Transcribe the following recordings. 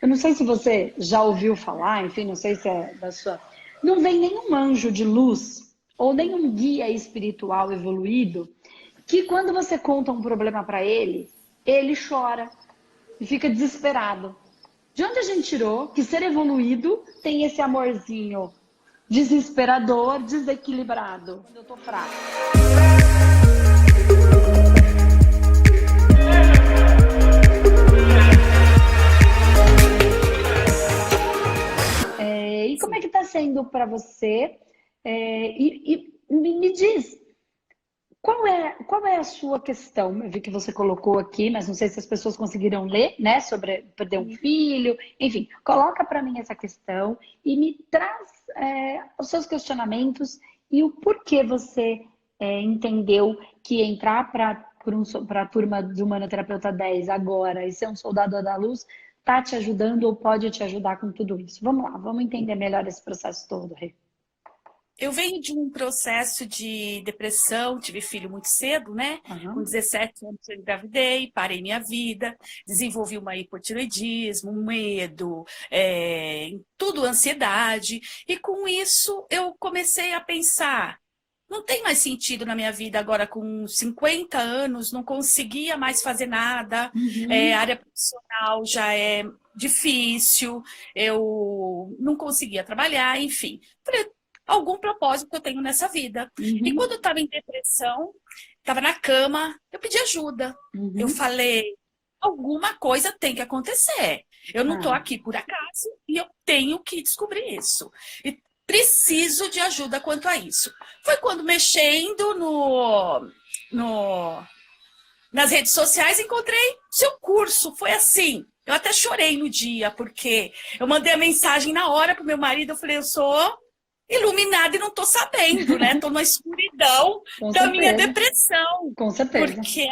Eu não sei se você já ouviu falar, enfim, não sei se é da sua. Não vem nenhum anjo de luz ou nenhum guia espiritual evoluído que quando você conta um problema para ele, ele chora e fica desesperado. De onde a gente tirou que ser evoluído tem esse amorzinho desesperador, desequilibrado? Quando eu tô fraco. E como é que está sendo para você? Me diz, qual é a sua questão? Eu vi que você colocou aqui, mas não sei se as pessoas conseguiram ler, né? Sobre perder um filho. Enfim, coloca para mim essa questão e me traz os seus questionamentos e o porquê você entendeu que entrar para a turma do Humanoterapeuta 10 agora e ser um soldado da luz tá te ajudando ou pode te ajudar com tudo isso. Vamos lá, vamos entender melhor esse processo todo, Rê. Eu venho de um processo de depressão, tive filho muito cedo, né? Com Aham. 17 anos eu engravidei, parei minha vida, desenvolvi uma hipotireoidismo, um medo, tudo ansiedade. E com isso eu comecei a pensar, não tem mais sentido na minha vida agora com 50 anos, não conseguia mais fazer nada, a Uhum. área profissional já é difícil, eu não conseguia trabalhar, enfim. Falei, algum propósito que eu tenho nessa vida. E quando eu Uhum. estava em depressão, estava na cama, eu pedi ajuda. Eu Uhum. falei, alguma coisa tem que acontecer. Eu não estou Ah, aqui por acaso e eu tenho que descobrir isso. E preciso de ajuda quanto a isso. Foi quando mexendo no, nas redes sociais encontrei seu curso. Foi assim. Eu até chorei no dia, porque eu mandei a mensagem na hora pro meu marido. Eu falei, eu sou iluminada e não tô sabendo, né? Tô na escuridão com da minha certeza, depressão. com certeza. Porque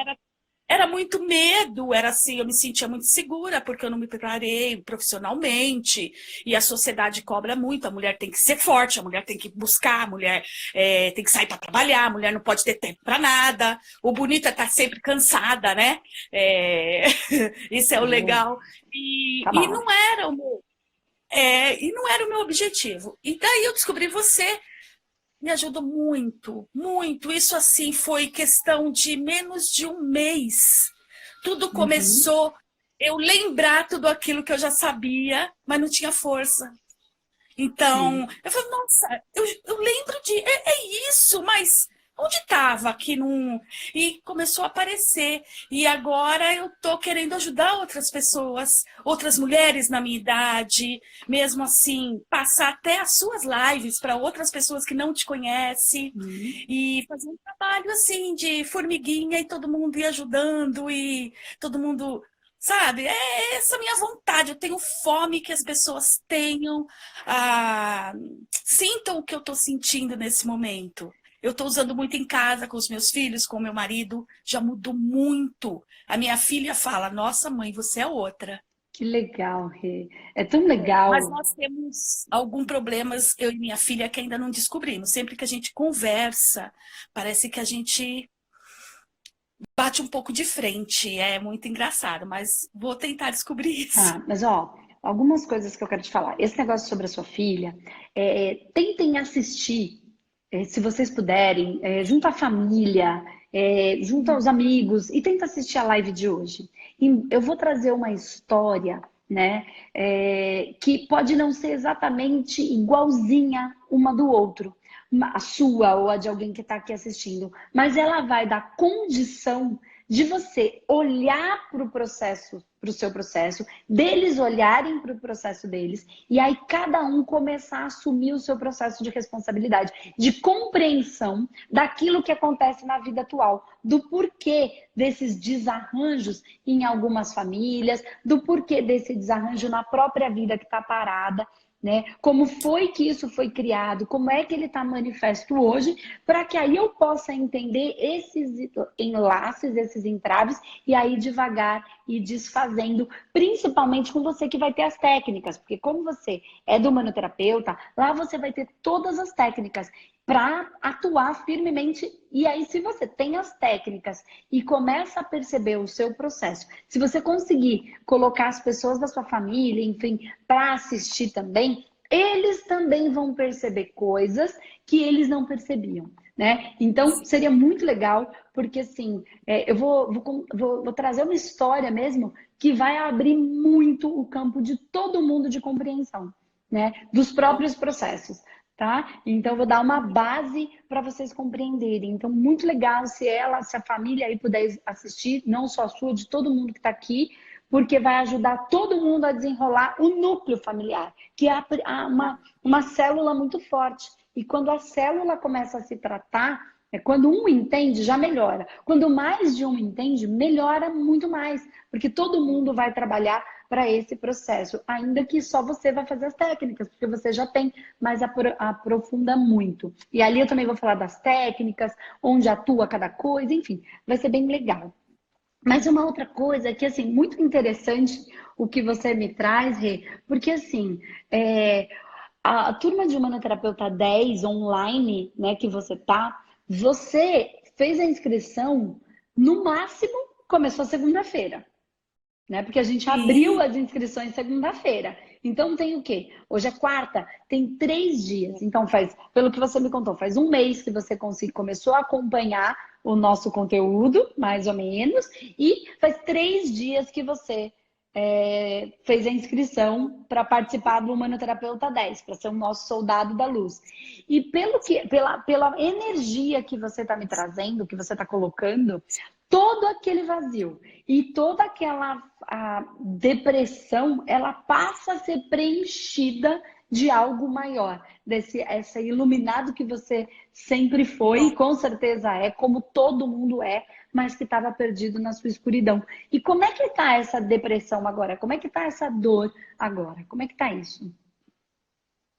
era muito medo, era assim, eu me sentia muito segura, porque eu não me preparei profissionalmente, e a sociedade cobra muito, a mulher tem que ser forte, a mulher tem que buscar, a mulher tem que sair para trabalhar, a mulher não pode ter tempo para nada, o bonito é estar sempre cansada, né? É, isso é o É, legal. tá E mal. não era e não era o meu objetivo. E daí eu descobri você, me ajudou muito, muito. Isso assim foi questão de menos de um mês. Tudo Uhum. começou eu lembrar tudo aquilo que eu já sabia, mas não tinha força. Então, Sim. eu falei, nossa, eu lembro de. É isso, mas onde estava que não. E começou a aparecer. E agora eu estou querendo ajudar outras pessoas, outras mulheres na minha idade, mesmo assim, passar até as suas lives para outras pessoas que não te conhecem Uhum. e fazer um trabalho assim de formiguinha e todo mundo ir ajudando e todo mundo. Sabe, é essa a minha vontade. Eu tenho fome que as pessoas tenham sintam o que eu estou sentindo nesse momento. Eu estou usando muito em casa com os meus filhos, com o meu marido, já mudou muito. A minha filha fala: Nossa, mãe, você é outra. Que legal, Rê. É tão Mas legal. nós temos alguns problemas, eu e minha filha, que ainda não descobrimos. Sempre que a gente conversa, parece que a gente bate um pouco de frente. É muito engraçado, mas vou tentar descobrir isso. Ah, mas ó, algumas coisas que eu quero te falar. Esse negócio sobre a sua filha, tentem assistir, se vocês puderem, junto à família, junto aos amigos, e tenta assistir a live de hoje. E eu vou trazer uma história, né, que pode não ser exatamente igualzinha uma do outro, a sua ou a de alguém que está aqui assistindo, mas ela vai dar condição de você olhar para o processo, para o seu processo, deles olharem para o processo deles, e aí cada um começar a assumir o seu processo de responsabilidade, de compreensão daquilo que acontece na vida atual, do porquê desses desarranjos em algumas famílias, do porquê desse desarranjo na própria vida que está parada, né? Como foi que isso foi criado, como é que ele está manifesto hoje, para que aí eu possa entender esses enlaces, esses entraves, e aí devagar ir desfazendo, principalmente com você que vai ter as técnicas, porque como você é do manoterapeuta, lá você vai ter todas as técnicas. para atuar firmemente. E aí, se você tem as técnicas e começa a perceber o seu processo, se você conseguir colocar as pessoas da sua família, enfim, para assistir também, eles também vão perceber coisas que eles não percebiam, né? Então, seria muito legal, porque assim, eu vou trazer uma história mesmo que vai abrir muito o campo de todo mundo de compreensão, né? Dos próprios processos. Tá? Então, vou dar uma base para vocês compreenderem. Então, muito legal se a família aí puder assistir, não só a sua, de todo mundo que está aqui, porque vai ajudar todo mundo a desenrolar o núcleo familiar, que é uma célula muito forte. E quando a célula começa a se tratar, quando um entende, já melhora. Quando mais de um entende, melhora muito mais, porque todo mundo vai trabalhar para esse processo, ainda que só você vai fazer as técnicas, porque você já tem, mas aprofunda muito. E ali eu também vou falar das técnicas, onde atua cada coisa, enfim, vai ser bem legal. Mas uma outra coisa que, assim, muito interessante o que você me traz, Rê, porque, assim, a turma de Humanoterapeuta 10 online, né, que você fez a inscrição, no máximo, começou segunda-feira, né? Porque a gente abriu as inscrições segunda-feira. Então tem o quê? Hoje é quarta, tem 3 dias. Então pelo que você me contou, faz um mês que você começou a acompanhar o nosso conteúdo, mais ou menos, e faz 3 dias que você fez a inscrição para participar do Humanoterapeuta 10, para ser o nosso soldado da luz. E pela energia que você está me trazendo, que você está colocando, todo aquele vazio e toda aquela depressão, ela passa a ser preenchida de algo maior, esse iluminado que você sempre foi, e com certeza é, como todo mundo é, mas que estava perdido na sua escuridão. E como é que está essa depressão agora? Como é que está essa dor agora? Como é que está isso?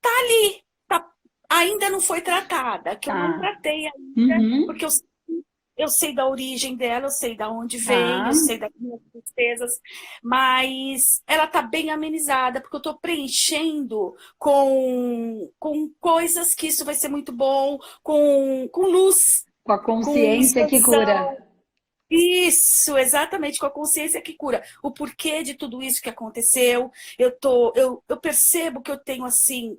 Tá ali, ainda não foi tratada, que eu não tratei ainda, porque eu sei da origem dela, eu sei da onde vem, eu sei das minhas tristezas, mas ela tá bem amenizada, porque eu tô preenchendo com coisas que isso vai ser muito bom, com luz, com a consciência que cura. Isso, exatamente, com a consciência que cura. O porquê de tudo isso que aconteceu. Eu percebo que eu tenho, assim,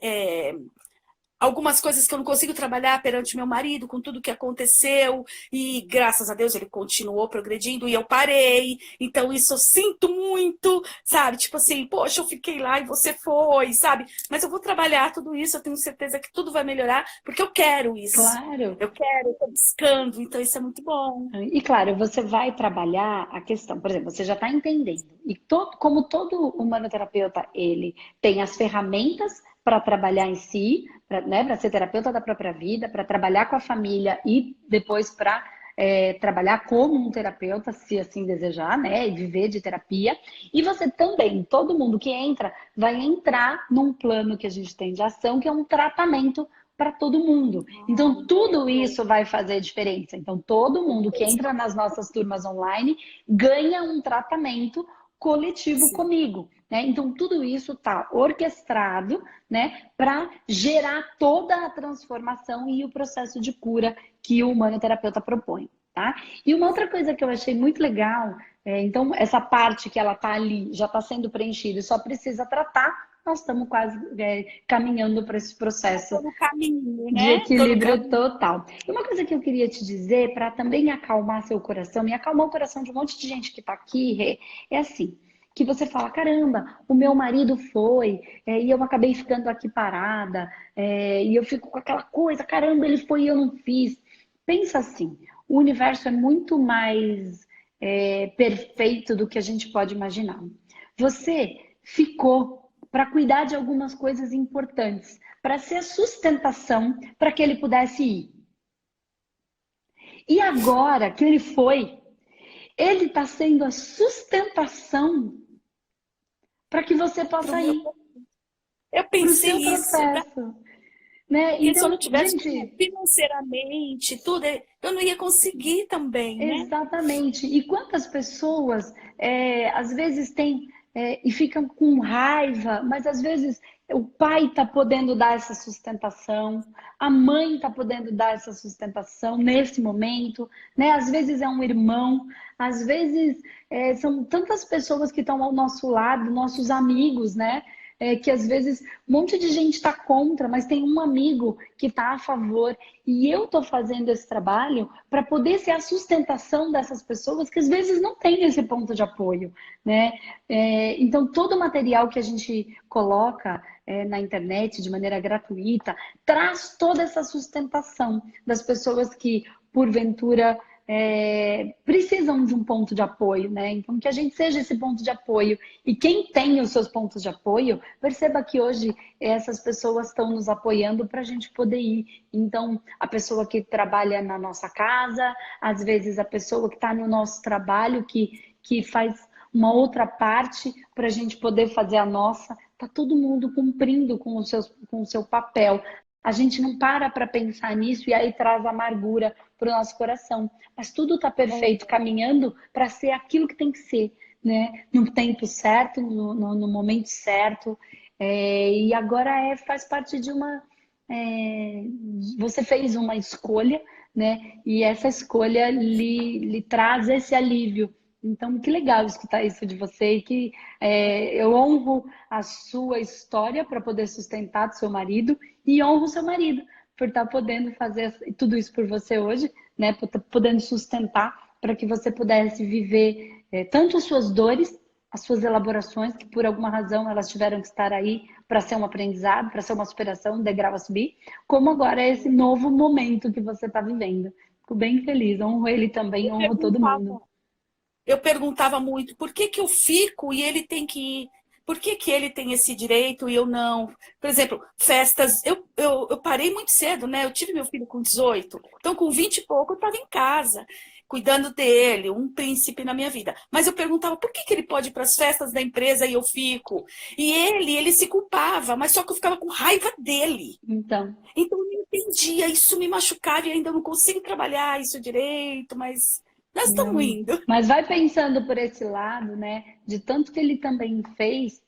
algumas coisas que eu não consigo trabalhar perante meu marido, com tudo que aconteceu, e graças a Deus ele continuou progredindo e eu parei. Então isso eu sinto muito, sabe? Tipo assim, poxa, eu fiquei lá e você foi, sabe? Mas eu vou trabalhar tudo isso, eu tenho certeza que tudo vai melhorar, porque eu quero isso. Claro. Eu quero, eu tô buscando, então isso é muito bom. E claro, você vai trabalhar a questão, por exemplo, você já está entendendo. E como todo humanoterapeuta, ele tem as ferramentas para trabalhar em si, para ser terapeuta da própria vida, para trabalhar com a família e depois para trabalhar como um terapeuta, se assim desejar, né? E viver de terapia. E você também, todo mundo que entra, vai entrar num plano que a gente tem de ação, que é um tratamento para todo mundo. Então, tudo isso vai fazer diferença. Então, todo mundo que entra nas nossas turmas online ganha um tratamento coletivo comigo, né? Então, tudo isso está orquestrado, né, para gerar toda a transformação e o processo de cura que o humanoterapeuta propõe, tá? E uma outra coisa que eu achei muito legal, então, essa parte que ela está ali já está sendo preenchida e só precisa tratar. Nós estamos quase caminhando para esse processo caminho, de equilíbrio total. E uma coisa que eu queria te dizer, para também acalmar seu coração, e acalmar o coração de um monte de gente que está aqui, é assim, que você fala, caramba, o meu marido foi, e eu acabei ficando aqui parada, e eu fico com aquela coisa, caramba, ele foi e eu não fiz. Pensa assim, o universo é muito mais perfeito do que a gente pode imaginar. Você ficou para cuidar de algumas coisas importantes, para ser a sustentação para que ele pudesse ir. E agora que ele foi, ele está sendo a sustentação para que você possa ir. Eu pensei isso. Né? Então, se eu não tivesse financeiramente, tudo, eu não ia conseguir também, né? Exatamente. E quantas pessoas, às vezes, têm e ficam com raiva, mas às vezes o pai está podendo dar essa sustentação, a mãe está podendo dar essa sustentação nesse momento, né? Às vezes é um irmão, às vezes são tantas pessoas que estão ao nosso lado, nossos amigos, né? Que às vezes um monte de gente está contra, mas tem um amigo que está a favor. E eu estou fazendo esse trabalho para poder ser a sustentação dessas pessoas que às vezes não têm esse ponto de apoio, né? Então, todo o material que a gente coloca na internet de maneira gratuita traz toda essa sustentação das pessoas que, porventura, precisam de um ponto de apoio, né? Então, que a gente seja esse ponto de apoio. E quem tem os seus pontos de apoio, perceba que hoje essas pessoas estão nos apoiando para a gente poder ir. Então, a pessoa que trabalha na nossa casa, às vezes a pessoa que está no nosso trabalho, que faz uma outra parte para a gente poder fazer a nossa, está todo mundo cumprindo com o seu papel. A gente não para pensar nisso e aí traz amargura para o nosso coração. Mas tudo está perfeito, caminhando para ser aquilo que tem que ser, né? No tempo certo, no momento certo. E agora faz parte de uma... você fez uma escolha, né? E essa escolha lhe traz esse alívio. Então, que legal escutar isso de você e que eu honro a sua história para poder sustentar do seu marido e honro o seu marido por estar podendo fazer tudo isso por você hoje, né? Por estar podendo sustentar para que você pudesse viver tanto as suas dores, as suas elaborações, que por alguma razão elas tiveram que estar aí para ser um aprendizado, para ser uma superação, um degrau a subir, como agora esse novo momento que você está vivendo. Fico bem feliz, honro ele também, honro todo mundo. Eu perguntava muito, por que que eu fico e ele tem que ir? Por que que ele tem esse direito e eu não? Por exemplo, festas, eu parei muito cedo, né? Eu tive meu filho com 18, então com 20 e pouco eu estava em casa, cuidando dele, um príncipe na minha vida. Mas eu perguntava, por que que ele pode ir para as festas da empresa e eu fico? E ele se culpava, mas só que eu ficava com raiva dele. Então eu não entendia, isso me machucava e ainda não consigo trabalhar isso direito, mas... Nós estamos indo. Mas vai pensando por esse lado, né? De tanto que ele também fez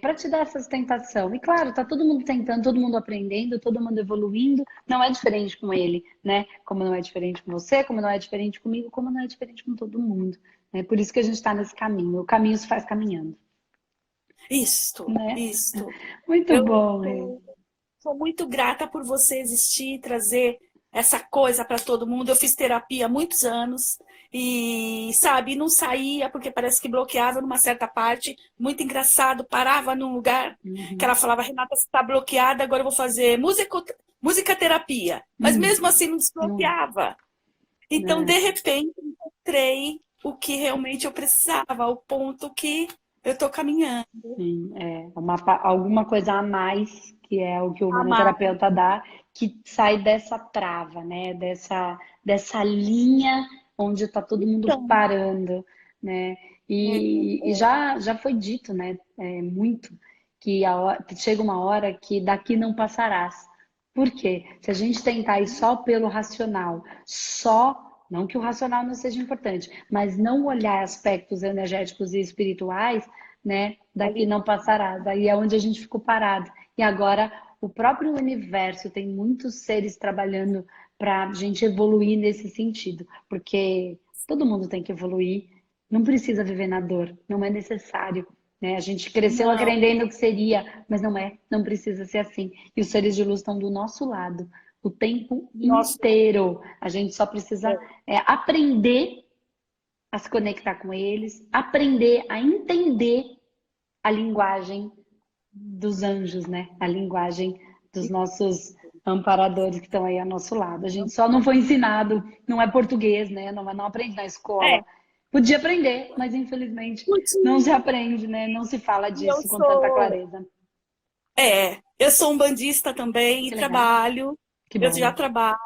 para te dar essa sustentação. E claro, tá todo mundo tentando, todo mundo aprendendo, todo mundo evoluindo. Não é diferente com ele, né? Como não é diferente com você, como não é diferente comigo, como não é diferente com todo mundo. Né? Por isso que a gente está nesse caminho. O caminho se faz caminhando. Isto, Né? isto. Muito bom, Sou muito grata por você existir, trazer essa coisa para todo mundo. Eu fiz terapia há muitos anos e, sabe, não saía porque parece que bloqueava numa certa parte. Muito engraçado, parava num lugar que ela falava, Renata, você está bloqueada, agora eu vou fazer música terapia. Mas mesmo assim não desbloqueava. Então, de repente, encontrei o que realmente eu precisava, o ponto que eu estou caminhando. Sim, alguma coisa a mais, que é o que o manoterapeuta dá, que sai dessa trava, né? Dessa linha onde está todo mundo parando, né? E já foi dito, né? Muito, que chega uma hora que daqui não passarás. Por quê? Se a gente tentar ir só pelo racional, não que o racional não seja importante, mas não olhar aspectos energéticos e espirituais, né? Daqui não passará. Daí é onde a gente ficou parado. E agora o próprio universo tem muitos seres trabalhando para a gente evoluir nesse sentido, porque todo mundo tem que evoluir. Não precisa viver na dor, não é necessário. Né? A gente cresceu aprendendo que seria, mas não é, não precisa ser assim. E os seres de luz estão do nosso lado o tempo inteiro. A gente só precisa aprender a se conectar com eles, aprender a entender a linguagem dos anjos, né? A linguagem dos nossos amparadores que estão aí ao nosso lado. A gente só não foi ensinado, não é português, né? Não aprende na escola. Podia aprender, mas infelizmente não se aprende, né? Não se fala disso com tanta clareza. Eu sou um bandista também e trabalho. Eu já trabalho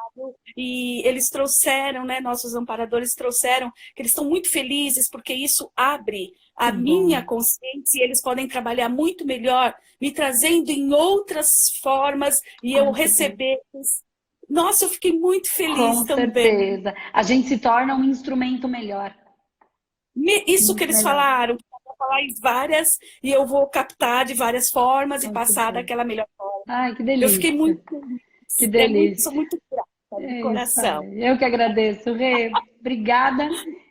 e eles trouxeram, né, nossos amparadores trouxeram, que eles estão muito felizes porque isso abre a minha consciência e eles podem trabalhar muito melhor, me trazendo em outras formas e eu receber. Nossa, eu fiquei muito feliz também. Com certeza. A gente se torna um instrumento melhor. Isso que eles falaram, falar em várias e eu vou captar de várias formas e Com passar certeza. daquela melhor forma. Ai, que Eu fiquei delícia. muito feliz. Que delícia. Sou muito grata de É isso coração. aí. Eu que agradeço, Rê. Obrigada.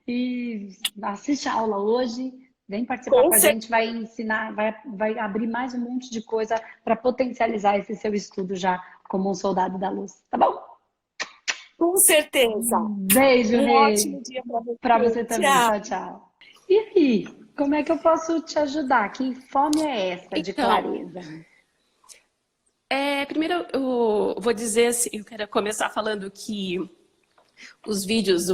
E assiste a aula hoje. Vem participar Com com a cer- gente, vai ensinar, vai abrir mais um monte de coisa para potencializar esse seu estudo já como um soldado da luz. Tá bom? com certeza. Beijo, Um Rê. ótimo dia para Para você. você também. Tchau. Tchau, tchau. E aí, como é que eu posso te ajudar? Que fome é essa de Então, clareza? primeiro eu vou dizer assim, eu quero começar falando que os vídeos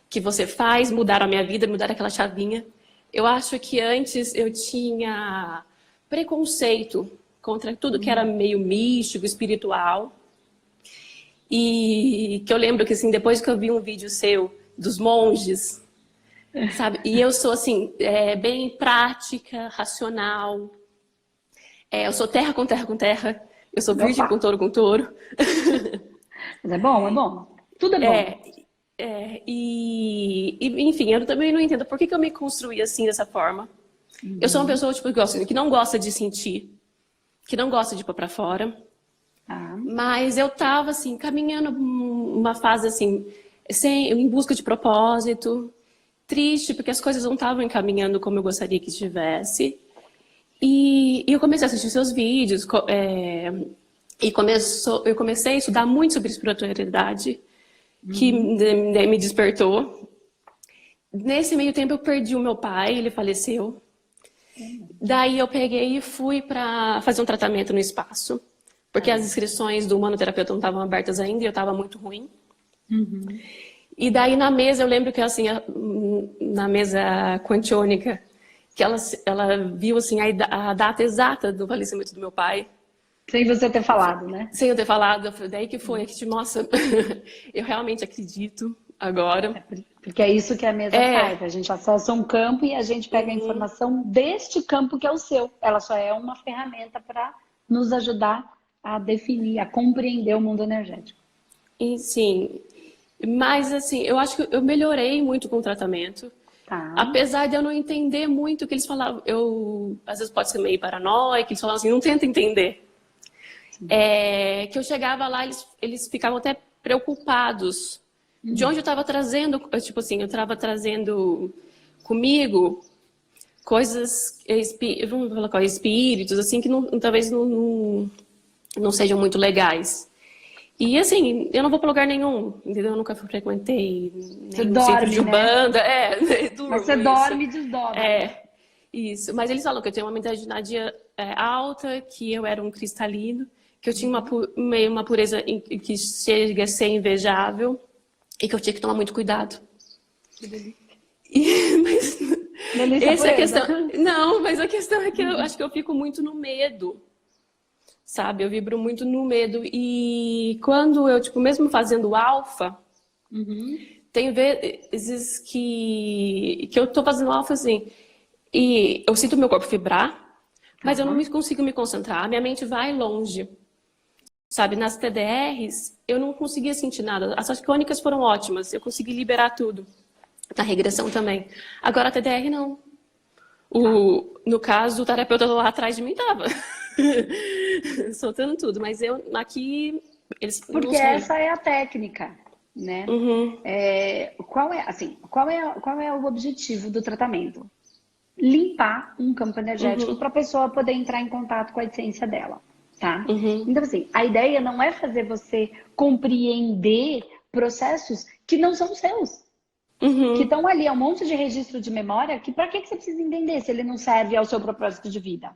que você faz mudaram a minha vida, mudaram aquela chavinha. Eu acho que antes eu tinha preconceito contra tudo que era meio místico, espiritual. E que eu lembro que assim, depois que eu vi um vídeo seu dos monges, sabe? E eu sou assim, bem prática, racional. Eu sou terra com terra com terra. Eu sou virgem Opa! com touro com touro. Mas é bom, é bom. Tudo é bom. Enfim, eu também não entendo por que eu me construí assim dessa forma. Eu sou uma pessoa tipo, que não gosta de sentir, que não gosta de pôr pra fora. Ah, Mas eu tava assim, caminhando uma fase assim, em busca de propósito, triste, porque as coisas não estavam encaminhando como eu gostaria que estivesse. E eu comecei a assistir seus vídeos, eu comecei a estudar muito sobre espiritualidade, que me despertou. Nesse meio tempo eu perdi o meu pai, ele faleceu. Daí eu peguei e fui para fazer um tratamento no espaço, porque as inscrições do humanoterapeuta não estavam abertas ainda e eu estava muito ruim. E daí na mesa, eu lembro que assim, na mesa quantiônica, que ela viu assim, a data exata do falecimento do meu pai. sem você ter falado, né? Sem eu ter falado, daí que foi, que te mostra, eu realmente acredito agora. Porque é isso que a mesa faz. A gente acessa um campo e a gente pega a informação deste campo que é o seu. Ela só é uma ferramenta para nos ajudar a definir, a compreender o mundo energético. E sim, mas assim, eu acho que eu melhorei muito com o tratamento. Tá. Apesar de eu não entender muito o que eles falavam, às vezes pode ser meio paranoica, eles falavam assim, não tenta entender. Que eu chegava lá, eles ficavam até preocupados de onde eu estava trazendo, tipo assim, eu estava trazendo comigo coisas, vamos colocar espíritos, assim, que talvez não sejam muito legais. E assim, eu não vou para lugar nenhum, entendeu? Eu nunca frequentei nenhum centro de Umbanda. Durmo, mas você dorme e desdobra. Isso. Mas eles falam que eu tenho uma mentalidade alta, que eu era um cristalino, que eu tinha uma pureza que chega a ser invejável e que eu tinha que tomar muito cuidado. Que delícia. Mas Delícia essa é a pureza. questão. Não, mas a questão é que eu acho que eu fico muito no medo. Sabe, eu vibro muito no medo. E quando eu, tipo, mesmo fazendo alfa, tem vezes que eu tô fazendo alfa assim, e eu sinto meu corpo vibrar, mas eu não consigo me concentrar, minha mente vai longe. Sabe, nas TDRs, eu não conseguia sentir nada. As fônicas foram ótimas, eu consegui liberar tudo. Na regressão também. Agora a TDR não. No caso, o terapeuta lá atrás de mim tava soltando tudo, mas eu aqui eles porque essa é a técnica, né? Qual é o objetivo do tratamento? Limpar um campo energético para a pessoa poder entrar em contato com a essência dela, tá? Então assim, a ideia não é fazer você compreender processos que não são seus. Que estão ali, é um monte de registro de memória, que para que você precisa entender se ele não serve ao seu propósito de vida?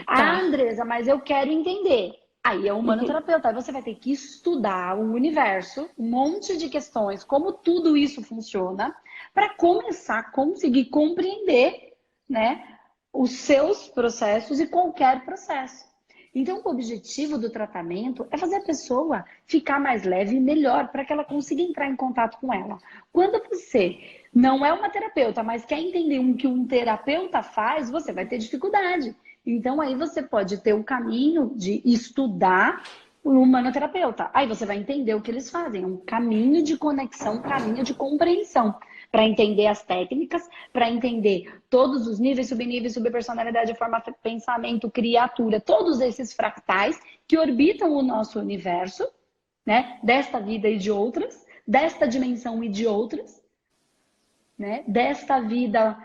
Ah, Andresa, mas eu quero entender. Aí é um humanoterapeuta, aí você vai ter que estudar o universo, um monte de questões, como tudo isso funciona, para começar a conseguir compreender, né, os seus processos e qualquer processo. Então, o objetivo do tratamento é fazer a pessoa ficar mais leve e melhor para que ela consiga entrar em contato com ela. Quando você não é uma terapeuta, mas quer entender o que um terapeuta faz, você vai ter dificuldade. Então, aí você pode ter o caminho de estudar o humanoterapeuta. Aí você vai entender o que eles fazem. É um caminho de conexão, um caminho de compreensão. para entender as técnicas, para entender todos os níveis, subníveis, subpersonalidade, forma, pensamento, criatura, todos esses fractais que orbitam o nosso universo, né? Desta vida e de outras, desta dimensão e de outras, né? Desta vida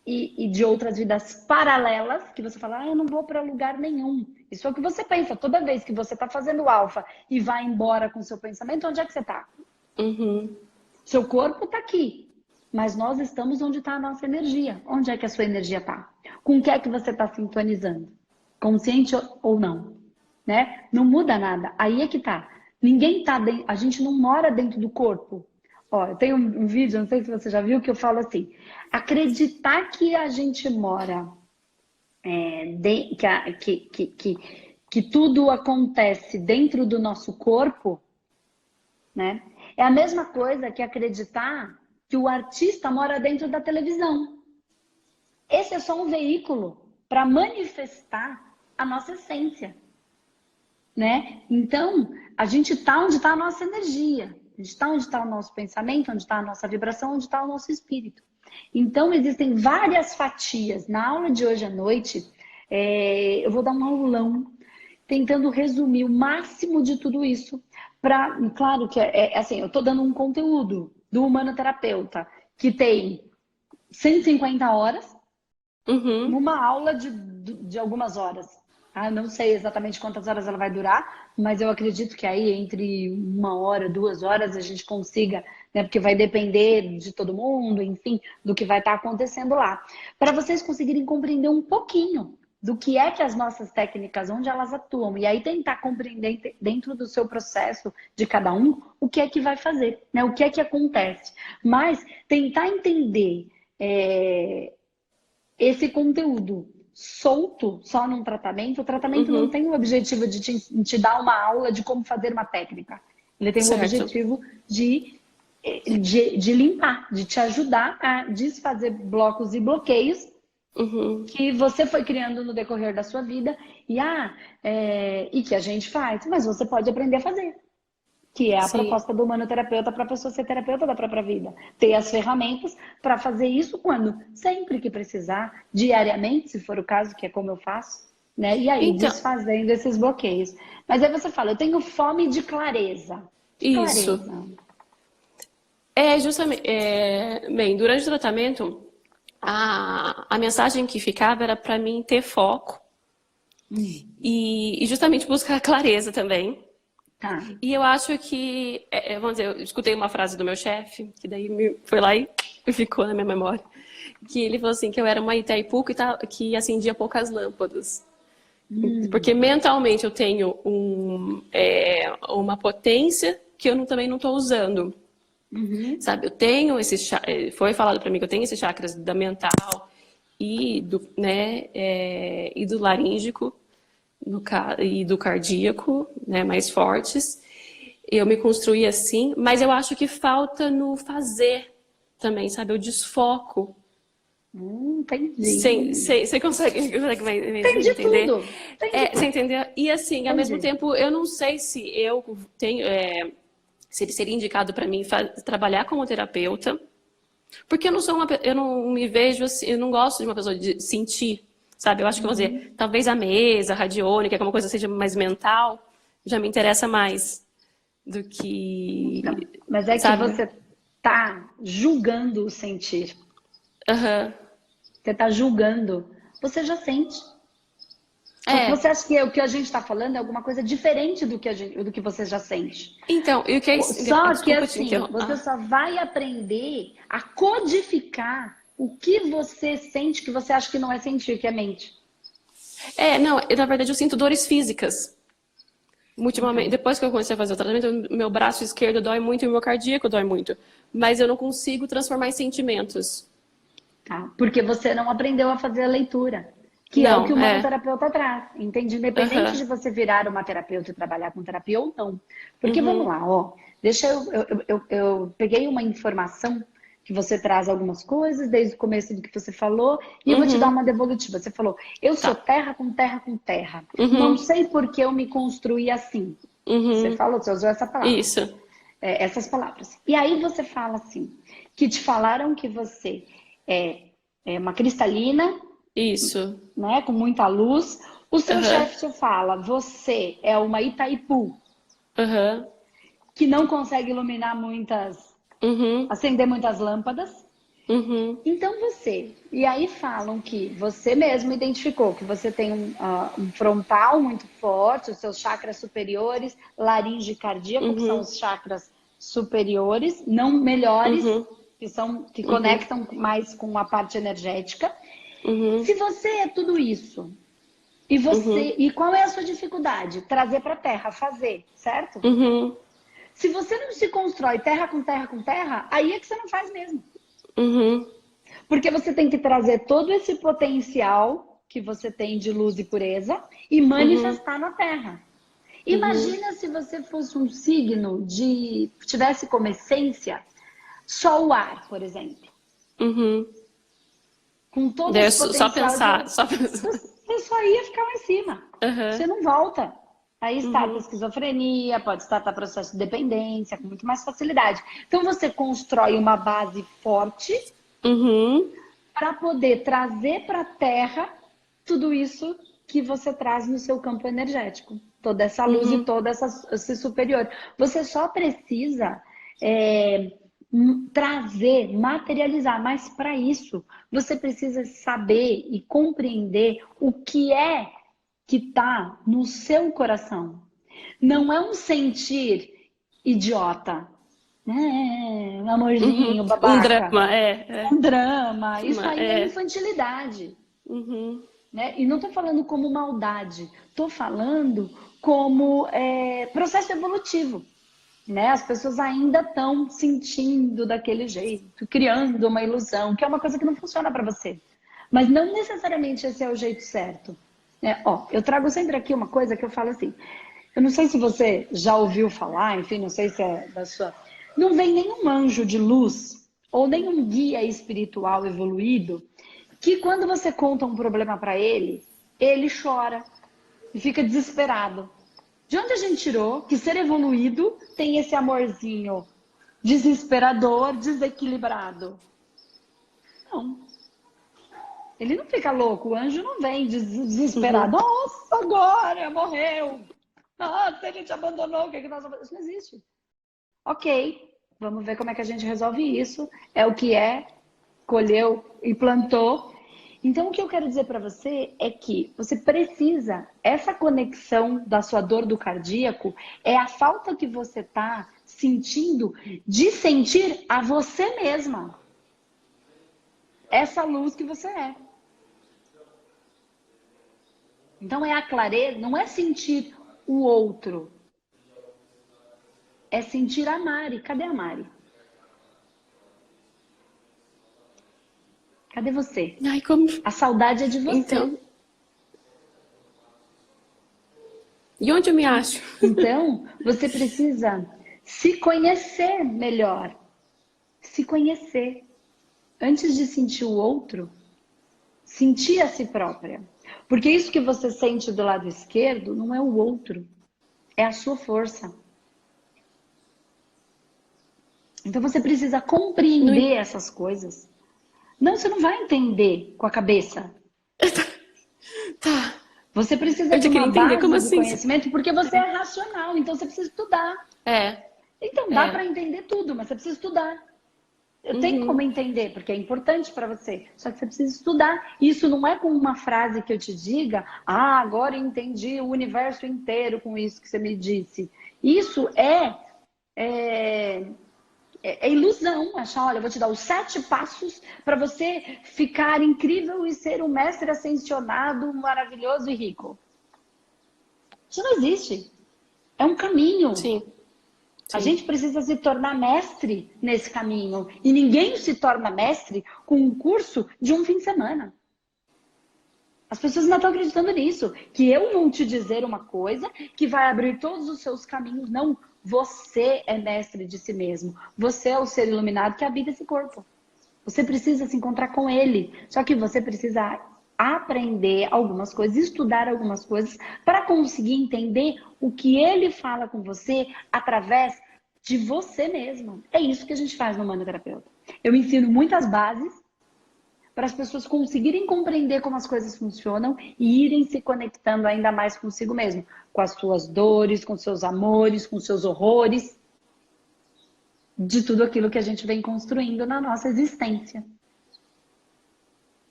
e de outras vidas paralelas, que você fala, eu não vou para lugar nenhum. Isso é o que você pensa. Toda vez que você está fazendo alfa e vai embora com seu pensamento, onde é que você está? Seu corpo está aqui, mas nós estamos onde está a nossa energia. Onde é que a sua energia está? Com o que é que você está sintonizando? Consciente ou não? Né? Não muda nada. Aí é que tá. Ninguém tá dentro, a gente não mora dentro do corpo. Ó, eu tenho um vídeo, não sei se você já viu, que eu falo assim, acreditar que a gente mora, que tudo acontece dentro do nosso corpo, né? É a mesma coisa que acreditar que o artista mora dentro da televisão. Esse é só um veículo para manifestar a nossa essência, né? Então, a gente está onde está a nossa energia. A gente está onde está o nosso pensamento, onde está a nossa vibração, onde está o nosso espírito. Então, existem várias fatias. Na aula de hoje à noite, eu vou dar um aulão tentando resumir o máximo de tudo isso. Claro que assim, eu estou dando um conteúdo do humanoterapeuta que tem 150 horas numa aula de algumas horas. Não sei exatamente quantas horas ela vai durar, mas eu acredito que aí entre 1 hora, 2 horas a gente consiga, né? Porque vai depender de todo mundo, enfim, do que vai estar acontecendo lá. Para vocês conseguirem compreender um pouquinho do que é que as nossas técnicas, onde elas atuam, e aí tentar compreender dentro do seu processo de cada um, o que é que vai fazer, né? O que é que acontece. Mas tentar entender esse conteúdo solto só num tratamento, o tratamento não tem o objetivo de te dar uma aula de como fazer uma técnica. Ele tem o objetivo de limpar, de te ajudar a desfazer blocos e bloqueios que você foi criando no decorrer da sua vida e que a gente faz, mas você pode aprender a fazer. Que é a proposta do humanoterapeuta para a pessoa ser terapeuta da própria vida. Ter as ferramentas para fazer isso quando? Sempre que precisar, diariamente, se for o caso, que é como eu faço, né? E aí, desfazendo esses bloqueios. Mas aí você fala, eu tenho fome de clareza. Isso. Clareza. Justamente, bem, durante o tratamento, a mensagem que ficava era para mim ter foco e justamente buscar clareza também. E eu acho que, vamos dizer, eu escutei uma frase do meu chefe, que daí foi lá e ficou na minha memória, que ele falou assim, que eu era uma Itaipu que acendia poucas lâmpadas. Porque mentalmente eu tenho uma potência que eu também não estou usando. Sabe, eu tenho foi falado para mim que eu tenho esses chakras da mental e do laríngico, e do cardíaco, né, mais fortes. Eu me construí assim, mas eu acho que falta no fazer também, sabe? Eu desfoco. Entendi. Você consegue Entendi entender? Tudo. Você entendeu? E assim, ao mesmo tempo, eu não sei se eu tenho... se ele seria indicado para mim trabalhar como terapeuta, porque eu não me vejo assim, eu não gosto de uma pessoa de sentir. Sabe, eu acho que, vamos dizer, talvez a mesa, a radiônica, que é uma coisa que seja mais mental, já me interessa mais do que... Não, mas é que você tá julgando o sentir. Você tá julgando. Você já sente. Você acha que o que a gente está falando é alguma coisa diferente do que você já sente. Então, e o que é isso? Só que assim, você só vai aprender a codificar o que você sente que você acha que não é sentir, que é mente. Não, na verdade eu sinto dores físicas. Ultimamente, depois que eu comecei a fazer o tratamento, meu braço esquerdo dói muito e o meu cardíaco dói muito. Mas eu não consigo transformar em sentimentos. Porque você não aprendeu a fazer a leitura. Que é o que o humanoterapeuta traz. Entende? Independente de você virar uma terapeuta e trabalhar com terapia ou não. Porque vamos lá, eu peguei uma informação que você traz algumas coisas desde o começo do que você falou e eu vou te dar uma devolutiva. Você falou, eu sou terra com terra com terra. Não sei por que eu me construí assim. Você falou, você usou essa palavra. Isso. Essas palavras. E aí você fala assim, que te falaram que você é uma cristalina, Isso. né, com muita luz. O seu Aham. chefe te fala, você é uma Itaipu, Aham. que não consegue iluminar Uhum. acender muitas lâmpadas. Uhum. Então e aí falam que você mesmo identificou que você tem um frontal muito forte, os seus chakras superiores, laringe e cardíaco, que são Uhum. os chakras superiores, não melhores, Uhum. que Uhum. conectam mais com a parte energética. Uhum. Se você é tudo isso, Uhum. e qual é a sua dificuldade? Trazer para a Terra, fazer, certo? Uhum. Se você não se constrói terra com terra com terra, aí é que você não faz mesmo. Uhum. Porque você tem que trazer todo esse potencial que você tem de luz e pureza e Uhum. manifestar na Terra. Uhum. Imagina se você fosse um signo tivesse como essência só o ar, por exemplo. Uhum. Com todo Daí é esse só potencial de pensar, só pensar. você só ia ficar lá em cima. Aham. Você não volta. Aí starta a Uhum. esquizofrenia, pode startar processo de dependência com muito mais facilidade. Então você constrói uma base forte Uhum. para poder trazer para a Terra tudo isso que você traz no seu campo energético. Toda essa luz e Uhum. todo esse superior. Você só precisa trazer, materializar, mas para isso você precisa saber e compreender o que é que está no seu coração. Não é um sentir idiota, um Uhum. amorzinho, Um babaca, drama, é. um drama. Isso aí é É. infantilidade, Uhum. né? E não estou falando como maldade, estou falando como processo evolutivo. Né? As pessoas ainda estão sentindo daquele jeito, criando uma ilusão, que é uma coisa que não funciona para você. Mas não necessariamente esse é o jeito certo. Né? Ó, eu trago sempre aqui uma coisa que eu falo assim. Eu não sei se você já ouviu falar, enfim, não sei se é da sua. Não vem nenhum anjo de luz ou nenhum guia espiritual evoluído que quando você conta um problema para ele, ele chora e fica desesperado. De onde a gente tirou que ser evoluído tem esse amorzinho desesperador, desequilibrado? Não. Ele não fica louco, o anjo não vem Uhum. desesperado. Nossa, agora morreu. Nossa, ele te abandonou, o que é que nós vamos fazer? Isso não existe. Ok, vamos ver como é que a gente resolve isso. É o que é, colheu e plantou. Então, o que eu quero dizer para você é que você precisa, essa conexão da sua dor do cardíaco é a falta que você está sentindo de sentir a você mesma. Essa luz que você é. Então, é a clareza, não é sentir o outro, é sentir a Mari. Cadê a Mari? Cadê você? Ai, como. A saudade é de você. Então. E onde eu me acho? Então, você precisa se conhecer melhor. Se conhecer. Antes de sentir o outro, sentir a si própria. Porque isso que você sente do lado esquerdo não é o outro, é a sua força. Então você precisa No... compreender essas coisas. Não, você não vai entender com a cabeça. Tá. Você precisa Eu de te queria uma entender como base de assim? conhecimento porque você é racional, então você precisa estudar. É. Então dá para É. entender tudo, mas você precisa estudar. Eu tenho como Uhum. entender, porque é importante para você. Só que você precisa estudar. Isso não é com uma frase que eu te diga, agora eu entendi o universo inteiro com isso que você me disse. Isso é ilusão. Achar, olha, eu vou te dar os 7 passos para você ficar incrível e ser um mestre ascensionado, maravilhoso e rico. Isso não existe. É um caminho. Sim. A Sim. gente precisa se tornar mestre nesse caminho. E ninguém se torna mestre com um curso de um fim de semana. As pessoas ainda estão acreditando nisso. Que eu vou te dizer uma coisa que vai abrir todos os seus caminhos. Não, você é mestre de si mesmo. Você é o ser iluminado que habita esse corpo. Você precisa se encontrar com ele. Só que você precisa aprender algumas coisas, estudar algumas coisas para conseguir entender o que ele fala com você através de você mesmo. É isso que a gente faz no Manoterapeuta. Eu ensino muitas bases para as pessoas conseguirem compreender como as coisas funcionam e irem se conectando ainda mais consigo mesmo, com as suas dores, com seus amores, com seus horrores, de tudo aquilo que a gente vem construindo na nossa existência.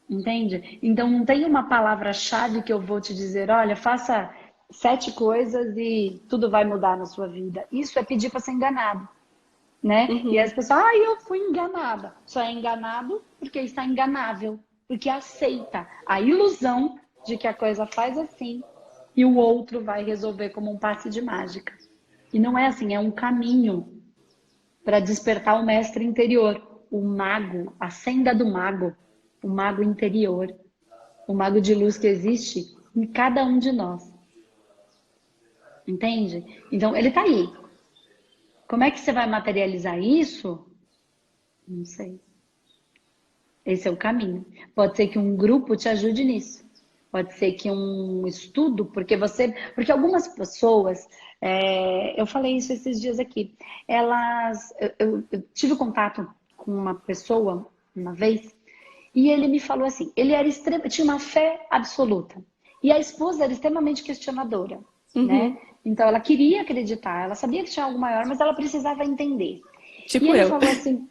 Entende? Então não tem uma palavra-chave que eu vou te dizer, olha, faça 7 coisas e tudo vai mudar na sua vida. Isso é pedir para ser enganado. Né? E as pessoas, eu fui enganada. Só é enganado porque está enganável, porque aceita a ilusão de que a coisa faz assim e o outro vai resolver como um passe de mágica. E não é assim, é um caminho para despertar o mestre interior, o mago, a senda do mago, o mago interior, o mago de luz que existe em cada um de nós. Entende? Então, ele está aí. Como é que você vai materializar isso? Não sei. Esse é o caminho. Pode ser que um grupo te ajude nisso. Pode ser que um estudo, porque algumas pessoas, eu falei isso esses dias aqui, eu tive contato com uma pessoa uma vez e ele me falou assim, ele tinha uma fé absoluta e a esposa era extremamente questionadora, né? Então ela queria acreditar, ela sabia que tinha algo maior, mas ela precisava entender. Tipo e ele eu. falou assim,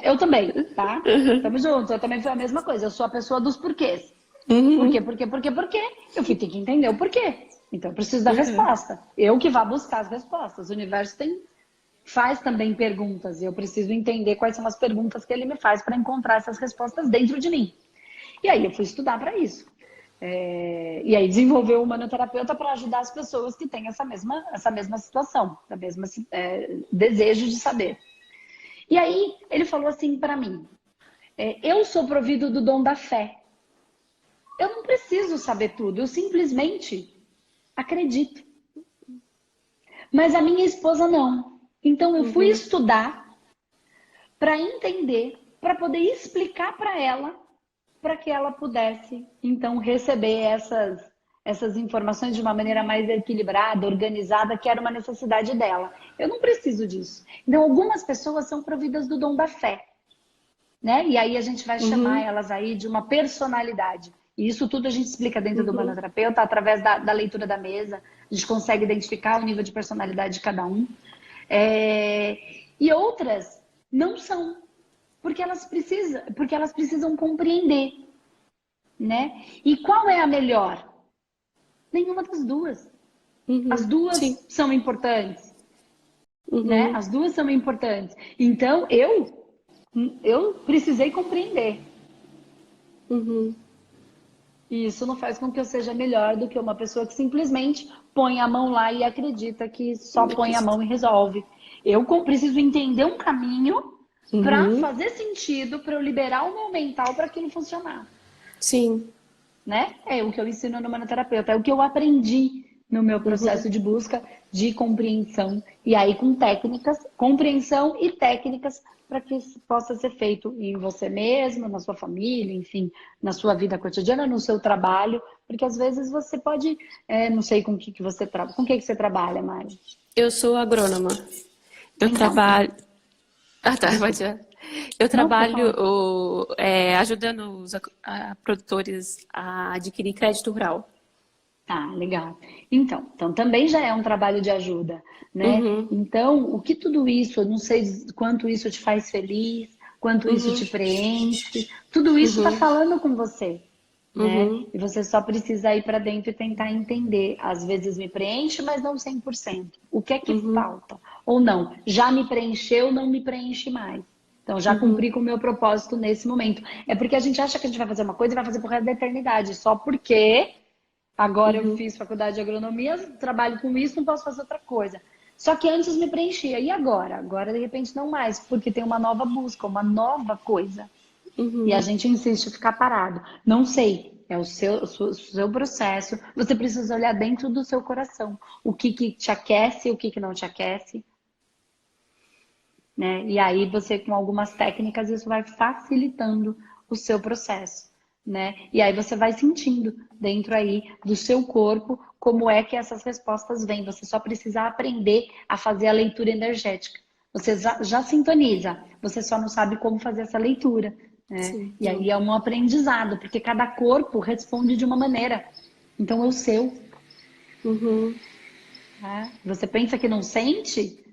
eu também, tá? Tamo junto, eu também fui a mesma coisa, eu sou a pessoa dos porquês. Por quê, por quê, por quê, por quê? Eu fui ter que entender o porquê. Então eu preciso da resposta. Eu que vá buscar as respostas. O universo faz também perguntas e eu preciso entender quais são as perguntas que ele me faz para encontrar essas respostas dentro de mim. E aí eu fui estudar para isso. E aí desenvolveu o humanoterapeuta para ajudar as pessoas que têm essa mesma situação, essa mesma desejo de saber. E aí ele falou assim para mim, eu sou provido do dom da fé. Eu não preciso saber tudo, eu simplesmente acredito. Mas a minha esposa não. Então eu fui estudar para entender, para poder explicar para ela, para que ela pudesse, então, receber essas informações de uma maneira mais equilibrada, organizada, que era uma necessidade dela. Eu não preciso disso. Então, algumas pessoas são providas do dom da fé, né? E aí a gente vai chamar elas aí de uma personalidade. E isso tudo a gente explica dentro do humanoterapeuta, através da leitura da mesa. A gente consegue identificar o nível de personalidade de cada um. E outras não são. Porque elas precisam compreender, né? E qual é a melhor? Nenhuma das duas. As duas são importantes, né? As duas são importantes. Então, eu precisei compreender. E isso não faz com que eu seja melhor do que uma pessoa que simplesmente põe a mão lá e acredita que só põe a mão e resolve. Eu preciso entender um caminho para fazer sentido, para eu liberar o meu mental para aquilo funcionar. Sim. Né? É o que eu ensino no humanoterapeuta, é o que eu aprendi no meu processo de busca de compreensão. E aí com técnicas, compreensão e técnicas para que isso possa ser feito em você mesmo, na sua família, enfim, na sua vida cotidiana, no seu trabalho. Porque às vezes você pode, não sei com que você trabalha. Com que você trabalha, Mari? Eu sou agrônoma. Eu trabalho... tá, pode ir. Eu trabalho ajudando os produtores a adquirir crédito rural. Ah, legal. Então também já é um trabalho de ajuda, né? Então, o que tudo isso, eu não sei quanto isso te faz feliz, quanto isso te preenche, tudo isso está falando com você, né? E você só precisa ir para dentro e tentar entender. Às vezes me preenche, mas não 100%. O que é que falta? Ou não, já me preencheu, não me preenche mais. Então, já cumpri com o meu propósito nesse momento. É porque a gente acha que a gente vai fazer uma coisa e vai fazer pro resto da eternidade. Só porque agora eu fiz faculdade de agronomia, trabalho com isso, não posso fazer outra coisa. Só que antes me preenchia. E agora? Agora, de repente, não mais. Porque tem uma nova busca, uma nova coisa. E a gente insiste em ficar parado. Não sei. É o seu processo. Você precisa olhar dentro do seu coração. O que te aquece, o que não te aquece. Né? E aí você, com algumas técnicas, isso vai facilitando o seu processo, né? E aí você vai sentindo dentro aí do seu corpo como é que essas respostas vêm. Você só precisa aprender a fazer a leitura energética. Você já sintoniza, você só não sabe como fazer essa leitura, né? Sim. E aí é um aprendizado, porque cada corpo responde de uma maneira. Então é o seu. Uhum. Né? Você pensa que não sente,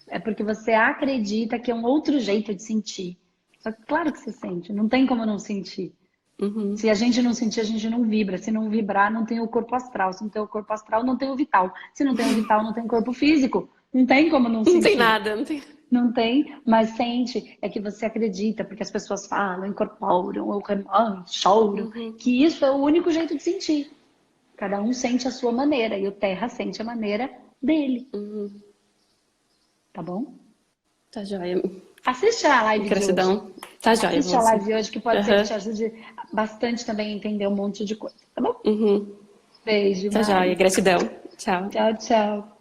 é porque você acredita que é um outro jeito de sentir. Só que claro que você sente, não tem como não sentir. Uhum. Se a gente não sentir, a gente não vibra. Se não vibrar, não tem o corpo astral. Se não tem o corpo astral, não tem o vital. Se não tem o vital, não tem o corpo físico. Não tem como não Não tem sentir. nada, não tem. Não tem, mas sente. É que você acredita, porque as pessoas falam, incorporam, ou choram, que isso é o único jeito de sentir. Cada um sente a sua maneira e o Terra sente a maneira dele. Tá bom? Tá joia. Assiste a live de hoje. Gratidão. Tá joia, Assiste a moça. live de hoje, que pode ser que te ajude bastante também a entender um monte de coisa, tá bom? Uhum. Beijo, Tá Mari. joia. Gratidão. Tchau. Tchau, tchau.